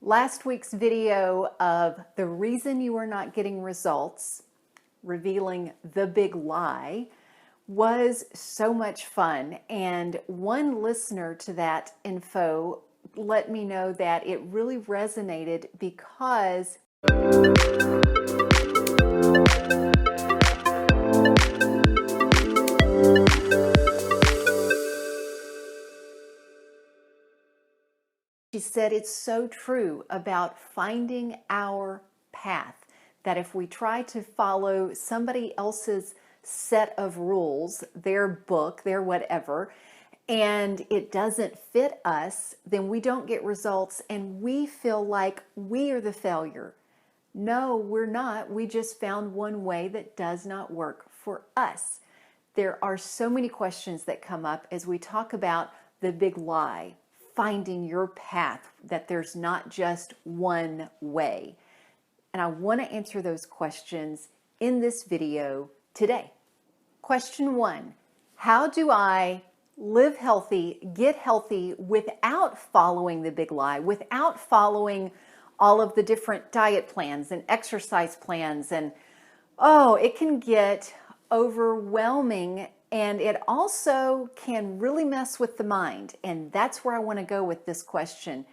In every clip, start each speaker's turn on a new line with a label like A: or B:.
A: Last week's video of the reason you are not getting results, revealing the big lie, was so much fun. And one listener to that info let me know that it really resonated because she said it's so true about finding our path, that if we try to follow somebody else's set of rules, their book, their whatever, and it doesn't fit us, then we don't get results and we feel like we are the failure. No, we're not. We just found one way that does not work for us. There are so many questions that come up as we talk about the big lie, finding your path, that there's not just one way. And I want to answer those questions in this video today. Question 1, how do I live healthy, get healthy without following the big lie, without following all of the different diet plans and exercise plans? And it can get overwhelming, and it also can really mess with the mind. And that's where I want to go with this question,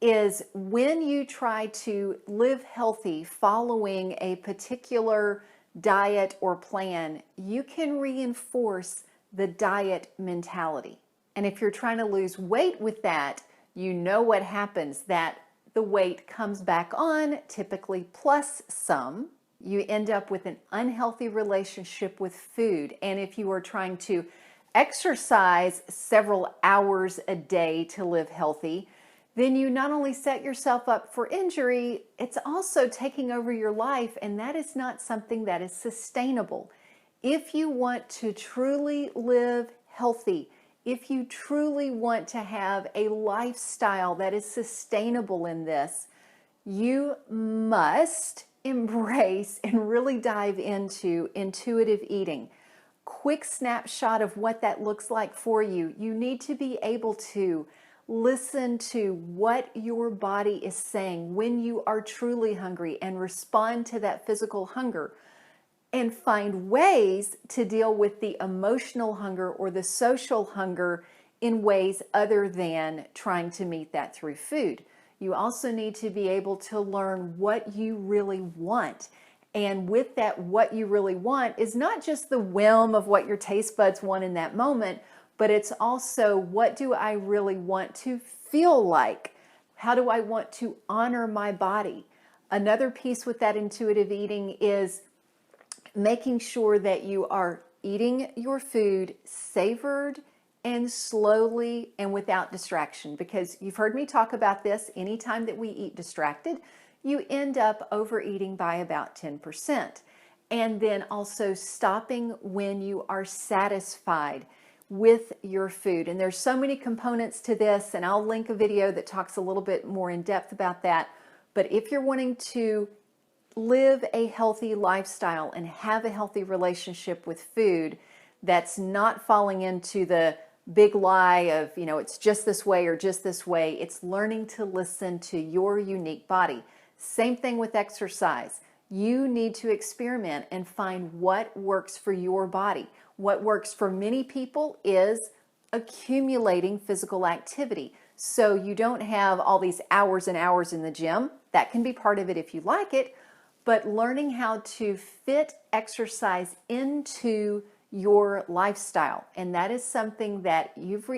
A: is when you try to live healthy following a particular diet or plan, you can reinforce the diet mentality. And if you're trying to lose weight with that, you know what happens, that the weight comes back on, typically plus some. You end up with an unhealthy relationship with food. And if you are trying to exercise several hours a day to live healthy, then you not only set yourself up for injury, it's also taking over your life, and that is not something that is sustainable. If you want to truly live healthy, if you truly want to have a lifestyle that is sustainable in this, you must embrace and really dive into intuitive eating. Quick snapshot of what that looks like for you. You need to be able to listen to what your body is saying when you are truly hungry and respond to that physical hunger, and find ways to deal with the emotional hunger or the social hunger in ways other than trying to meet that through food. You also need to be able to learn what you really want. And with that, what you really want is not just the whim of what your taste buds want in that moment, but it's also, what do I really want to feel like? How do I want to honor my body? Another piece with that intuitive eating is making sure that you are eating your food savored and slowly and without distraction, because you've heard me talk about this. Anytime that we eat distracted, you end up overeating by about 10%. And then also stopping when you are satisfied with your food. And there's so many components to this, and I'll link a video that talks a little bit more in depth about that. But if you're wanting to live a healthy lifestyle and have a healthy relationship with food that's not falling into the big lie of, it's just this way or just this way, it's learning to listen to your unique body. Same thing with exercise. You need to experiment and find what works for your body. What works for many people is accumulating physical activity. So you don't have all these hours and hours in the gym. That can be part of it if you like it, but learning how to fit exercise into your lifestyle. And that is something that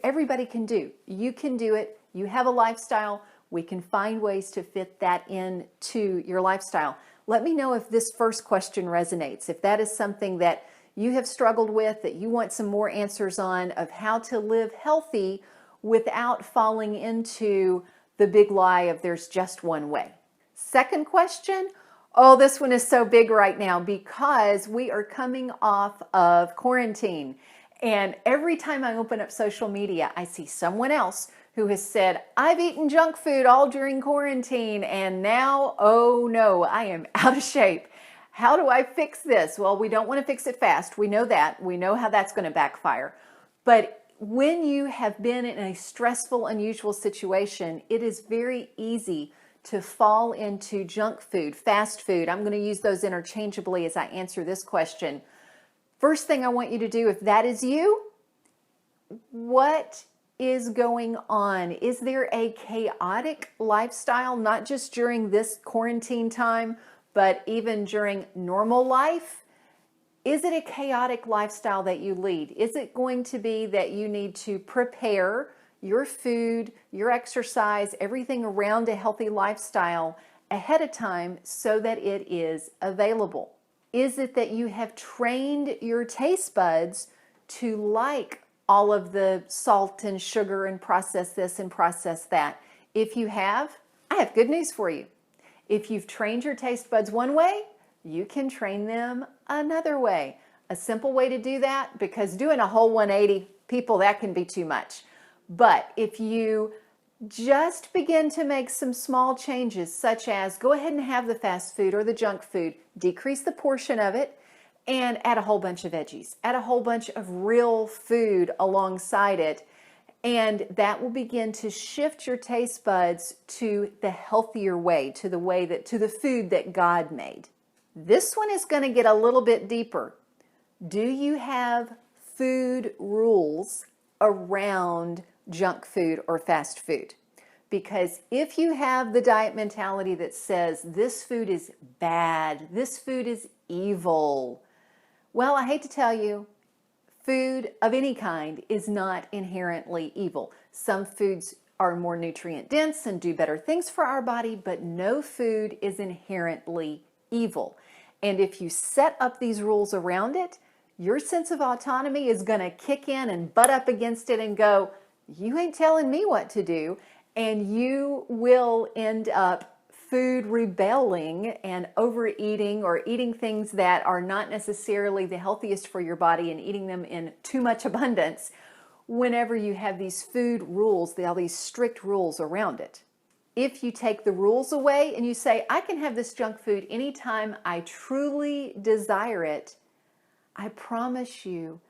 A: everybody can do. You can do it. You have a lifestyle. We can find ways to fit that into your lifestyle. Let me know if this first question resonates, if that is something that you have struggled with, that you want some more answers on, of how to live healthy without falling into the big lie of there's just one way. Second question, this one is so big right now because we are coming off of quarantine. And every time I open up social media, I see someone else who has said, I've eaten junk food all during quarantine, and now, oh no, I am out of shape. How do I fix this? Well, we don't want to fix it fast. We know that. We know how that's going to backfire. But when you have been in a stressful, unusual situation, it is very easy to fall into junk food, fast food. I'm going to use those interchangeably as I answer this question. First thing I want you to do, if that is you, what is going on? Is there a chaotic lifestyle, not just during this quarantine time, but even during normal life? Is it a chaotic lifestyle that you lead? Is it going to be that you need to prepare your food, your exercise, everything around a healthy lifestyle ahead of time so that it is available? Is it that you have trained your taste buds to like all of the salt and sugar and process this and process that? If you have, I have good news for you. If you've trained your taste buds one way, you can train them another way. A simple way to do that, because doing a whole 180, people, that can be too much. But if you just begin to make some small changes, such as go ahead and have the fast food or the junk food, decrease the portion of it, and add a whole bunch of veggies, add a whole bunch of real food alongside it, and that will begin to shift your taste buds to the healthier way, to the food that God made. This one is going to get a little bit deeper. Do you have food rules around junk food or fast food? Because if you have the diet mentality that says this food is bad, this food is evil, well, I hate to tell you, food of any kind is not inherently evil. Some foods are more nutrient dense and do better things for our body, but no food is inherently evil. And if you set up these rules around it, your sense of autonomy is going to kick in and butt up against it and go, you ain't telling me what to do. And you will end up food rebelling and overeating, or eating things that are not necessarily the healthiest for your body and eating them in too much abundance whenever you have these food rules, all these strict rules around it. If you take the rules away and you say, I can have this junk food anytime I truly desire it, I promise you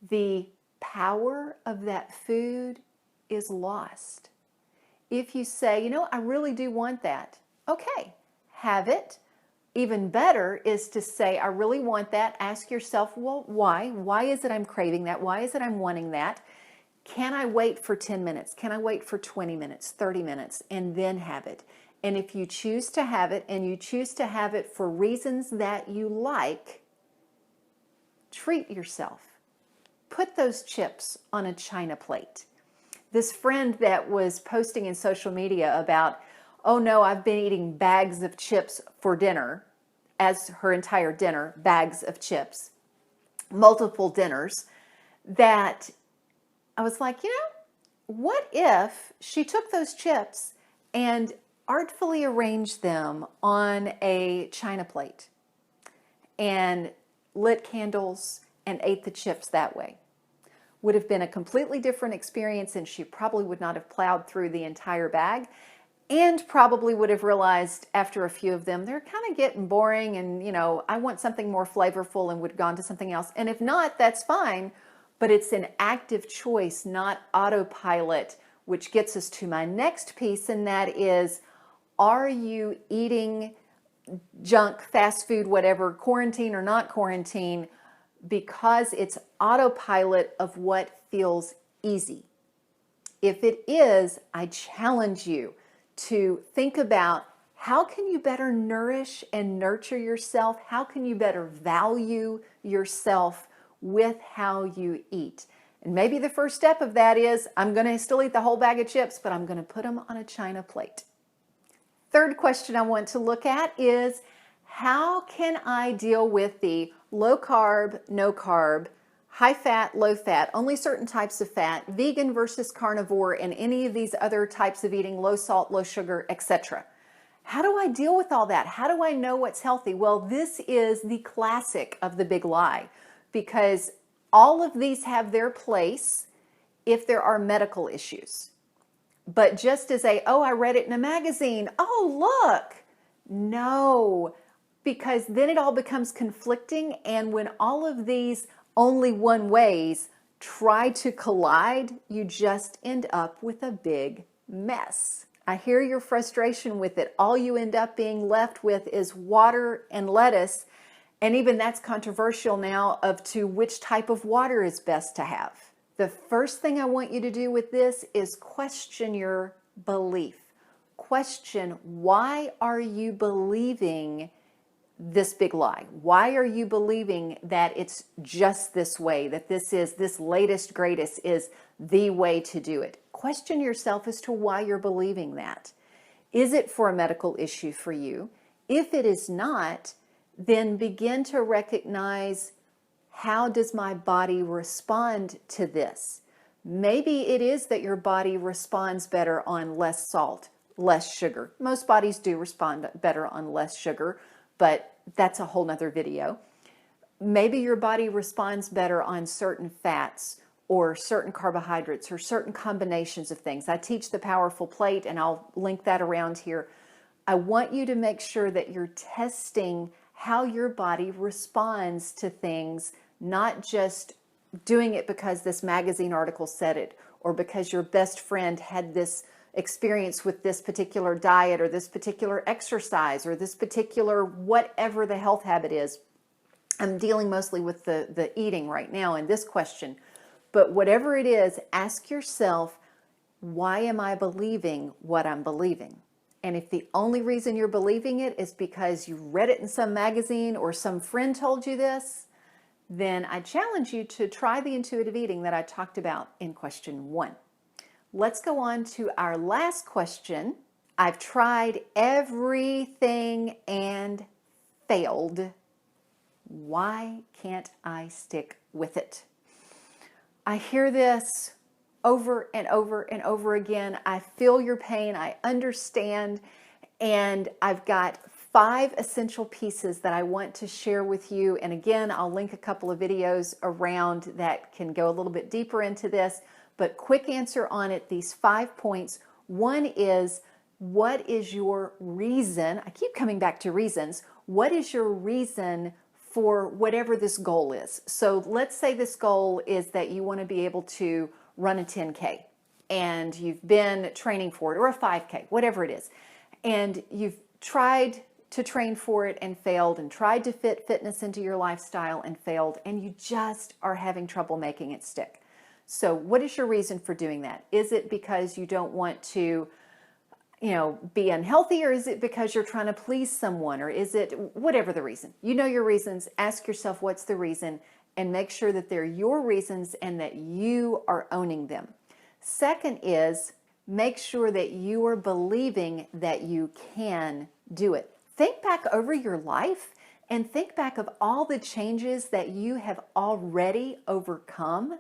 A: the power of that food is lost. If you say, you know, I really do want that, okay, have it. Even better is to say, I really want that. Ask yourself, well, why? Why is it I'm craving that? Why is it I'm wanting that? Can I wait for 10 minutes? Can I wait for 20 minutes, 30 minutes, and then have it? And if you choose to have it, and you choose to have it for reasons that you like, treat yourself. Put those chips on a china plate. This friend that was posting in social media about, oh no, I've been eating bags of chips for dinner, as her entire dinner, bags of chips, multiple dinners, that I was like, you know, what if she took those chips and artfully arranged them on a china plate and lit candles and ate the chips that way? Would have been a completely different experience, and she probably would not have plowed through the entire bag, and probably would have realized after a few of them, they're kind of getting boring and, you know, I want something more flavorful, and would have gone to something else. And if not, that's fine, but it's an active choice, not autopilot, which gets us to my next piece, and that is, are you eating junk, fast food, whatever, quarantine or not quarantine, because it's autopilot of what feels easy? If it is, I challenge you to think about, how can you better nourish and nurture yourself? How can you better value yourself with how you eat? And maybe the first step of that is, I'm going to still eat the whole bag of chips, but I'm going to put them on a china plate. Third question I want to look at is, how can I deal with the low carb, no carb, high fat, low fat, only certain types of fat, vegan versus carnivore, and any of these other types of eating, low salt, low sugar, etc.? How do I deal with all that? How do I know what's healthy? Well, this is the classic of the big lie, because all of these have their place if there are medical issues. But just as oh, I read it in a magazine, oh, look, no, because then it all becomes conflicting. And when all of these only one ways try to collide, you just end up with a big mess. I hear your frustration with it. All you end up being left with is water and lettuce. And even that's controversial now of to which type of water is best to have. The first thing I want you to do with this is question your belief. Question, why are you believing this big lie? Why are you believing that it's just this way, that this latest, greatest is the way to do it? Question yourself as to why you're believing that. Is it for a medical issue for you? If it is not, then begin to recognize, how does my body respond to this? Maybe it is that your body responds better on less salt, less sugar. Most bodies do respond better on less sugar, but that's a whole nother video. Maybe your body responds better on certain fats or certain carbohydrates or certain combinations of things. I teach the powerful plate, and I'll link that around here. I want you to make sure that you're testing how your body responds to things, not just doing it because this magazine article said it, or because your best friend had this experience with this particular diet or this particular exercise or this particular whatever the health habit is. I'm dealing mostly with the eating right now in this question. But whatever it is, ask yourself, why am I believing what I'm believing? And if the only reason you're believing it is because you read it in some magazine or some friend told you this, then I challenge you to try the intuitive eating that I talked about in question 1. Let's go on to our last question. I've tried everything and failed. Why can't I stick with it? I hear this over and over and over again. I feel your pain. I understand. And I've got 5 essential pieces that I want to share with you. And again, I'll link a couple of videos around that can go a little bit deeper into this. But quick answer on it, these 5 points. One is, what is your reason? I keep coming back to reasons. What is your reason for whatever this goal is? So let's say this goal is that you want to be able to run a 10K and you've been training for it, or a 5K, whatever it is. And you've tried to train for it and failed, and tried to fit fitness into your lifestyle and failed, and you just are having trouble making it stick. So what is your reason for doing that? Is it because you don't want to, be unhealthy, or is it because you're trying to please someone, or is it whatever the reason? You know your reasons. Ask yourself, what's the reason, and make sure that they're your reasons and that you are owning them. Second is, make sure that you are believing that you can do it. Think back over your life and think back of all the changes that you have already overcome,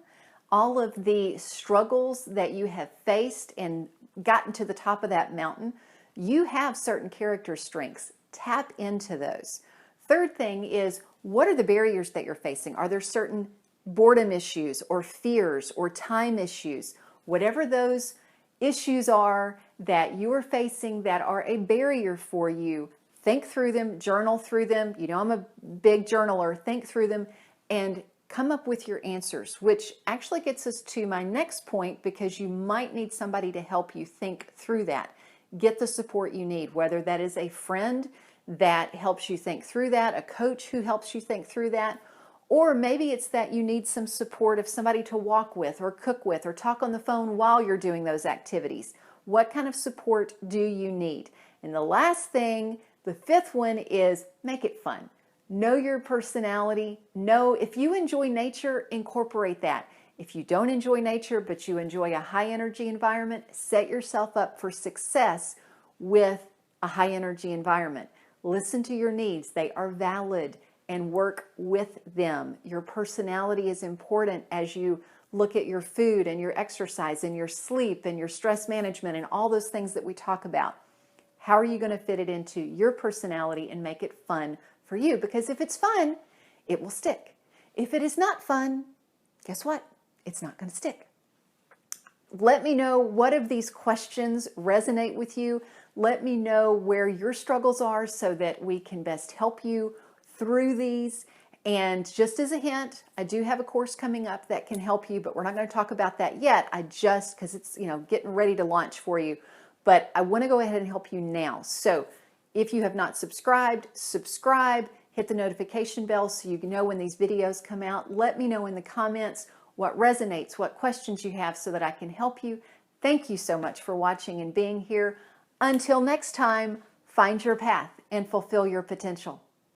A: all of the struggles that you have faced and gotten to the top of that mountain. You have certain character strengths. Tap into those. Third thing is, what are the barriers that you're facing? Are there certain boredom issues or fears or time issues? Whatever those issues are that you are facing that are a barrier for you, think through them, journal through them. I'm a big journaler. Think through them and come up with your answers, which actually gets us to my next point, because you might need somebody to help you think through that. Get the support you need, whether that is a friend that helps you think through that, a coach who helps you think through that, or maybe it's that you need some support of somebody to walk with or cook with or talk on the phone while you're doing those activities. What kind of support do you need? And the last thing, the 5th one, is make it fun. Know your personality. Know if you enjoy nature, incorporate that. If you don't enjoy nature, but you enjoy a high energy environment, set yourself up for success with a high energy environment. Listen to your needs. They are valid, and work with them. Your personality is important as you look at your food and your exercise and your sleep and your stress management and all those things that we talk about. How are you going to fit it into your personality and make it fun for you? Because if it's fun, it will stick. If it is not fun, guess what? It's not going to stick. Let me know what of these questions resonate with you. Let me know where your struggles are so that we can best help you through these. And just as a hint, I do have a course coming up that can help you, but we're not going to talk about that yet. Because it's, getting ready to launch for you. but I want to go ahead and help you now. So if you have not subscribed, subscribe, hit the notification bell so you know when these videos come out. Let me know in the comments what resonates, what questions you have so that I can help you. Thank you so much for watching and being here. Until next time, find your path and fulfill your potential.